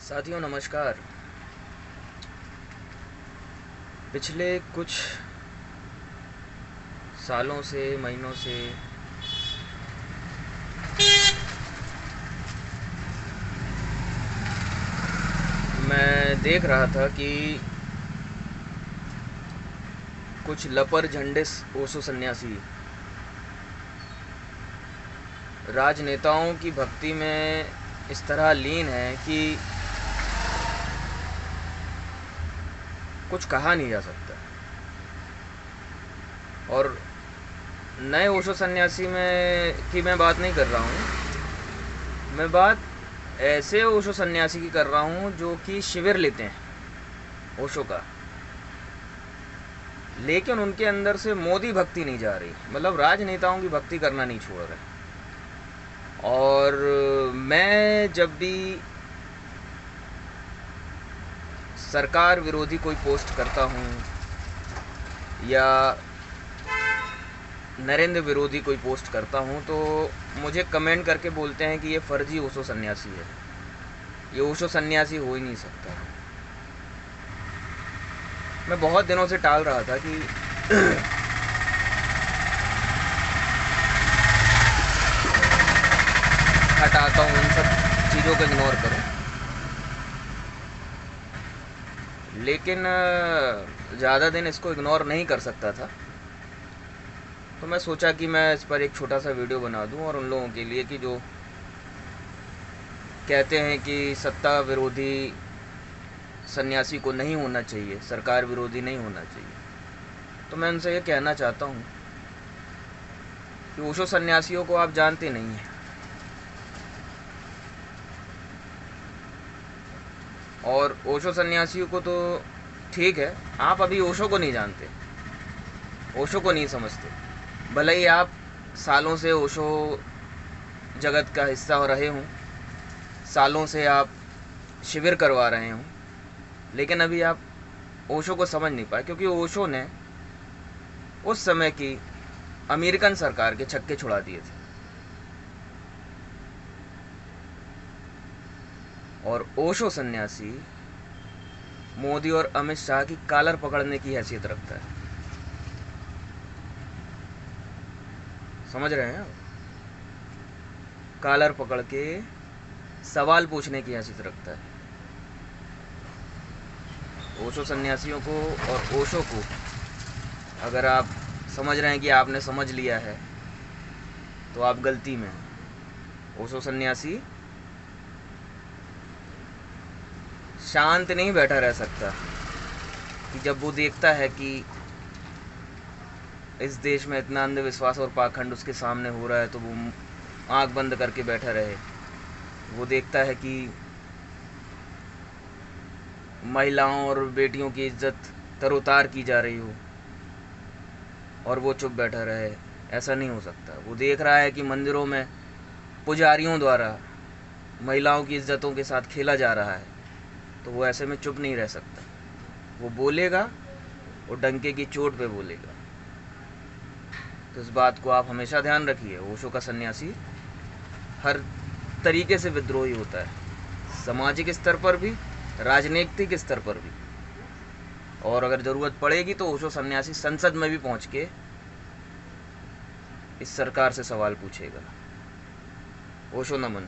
साथियों नमस्कार। पिछले कुछ सालों से महीनों से मैं देख रहा था कि कुछ लपर झंडे ओशो सन्यासी राजनेताओं की भक्ति में इस तरह लीन है कि कुछ कहा नहीं जा सकता। और नए ओशो सन्यासी में की मैं बात नहीं कर रहा हूँ। मैं बात ऐसे ओशो सन्यासी की कर रहा हूँ जो कि शिविर लेते हैं ओशो का, लेकिन उनके अंदर से मोदी भक्ति नहीं जा रही, मतलब राजनेताओं की भक्ति करना नहीं छोड़ रहे। और मैं जब भी सरकार विरोधी कोई पोस्ट करता हूँ या नरेंद्र विरोधी कोई पोस्ट करता हूँ तो मुझे कमेंट करके बोलते हैं कि ये फर्जी ओशो सन्यासी है, ये ओशो सन्यासी हो ही नहीं सकता। मैं बहुत दिनों से टाल रहा था कि हटाता हूँ, उन सब चीज़ों को इग्नोर करूँ, लेकिन ज़्यादा दिन इसको इग्नोर नहीं कर सकता था। तो मैं सोचा कि मैं इस पर एक छोटा सा वीडियो बना दूं और उन लोगों के लिए कि जो कहते हैं कि सत्ता विरोधी सन्यासी को नहीं होना चाहिए, सरकार विरोधी नहीं होना चाहिए, तो मैं उनसे ये कहना चाहता हूँ कि ओशो सन्यासियों को आप जानते नहीं हैं। और ओशो सन्यासियों को तो ठीक है, आप अभी ओशो को नहीं जानते, ओशो को नहीं समझते। भले ही आप सालों से ओशो जगत का हिस्सा रहे हों, सालों से आप शिविर करवा रहे हों, लेकिन अभी आप ओशो को समझ नहीं पाए, क्योंकि ओशो ने उस समय की अमेरिकन सरकार के छक्के छुड़ा दिए थे। और ओशो सन्यासी मोदी और अमित शाह की कालर पकड़ने की हैसियत रखता है। समझ रहे हैं? कालर पकड़ के सवाल पूछने की हैसियत रखता है। ओशो सन्यासियों को और ओशो को अगर आप समझ रहे हैं कि आपने समझ लिया है तो आप गलती में हैं। ओशो सन्यासी शांत नहीं बैठा रह सकता कि जब वो देखता है कि इस देश में इतना अंधविश्वास और पाखंड उसके सामने हो रहा है तो वो आंख बंद करके बैठा रहे। वो देखता है कि महिलाओं और बेटियों की इज्जत तरोतार की जा रही हो और वो चुप बैठा रहे, ऐसा नहीं हो सकता। वो देख रहा है कि मंदिरों में पुजारियों द्वारा महिलाओं की इज्जतों के साथ खेला जा रहा है, तो वो ऐसे में चुप नहीं रह सकता। वो बोलेगा, वो डंके की चोट पे बोलेगा। तो इस बात को आप हमेशा ध्यान रखिए। ओशो का सन्यासी हर तरीके से विद्रोही होता है, सामाजिक स्तर पर भी, राजनीतिक स्तर पर भी। और अगर ज़रूरत पड़ेगी तो ओशो सन्यासी संसद में भी पहुंच के इस सरकार से सवाल पूछेगा। ओशो नमन।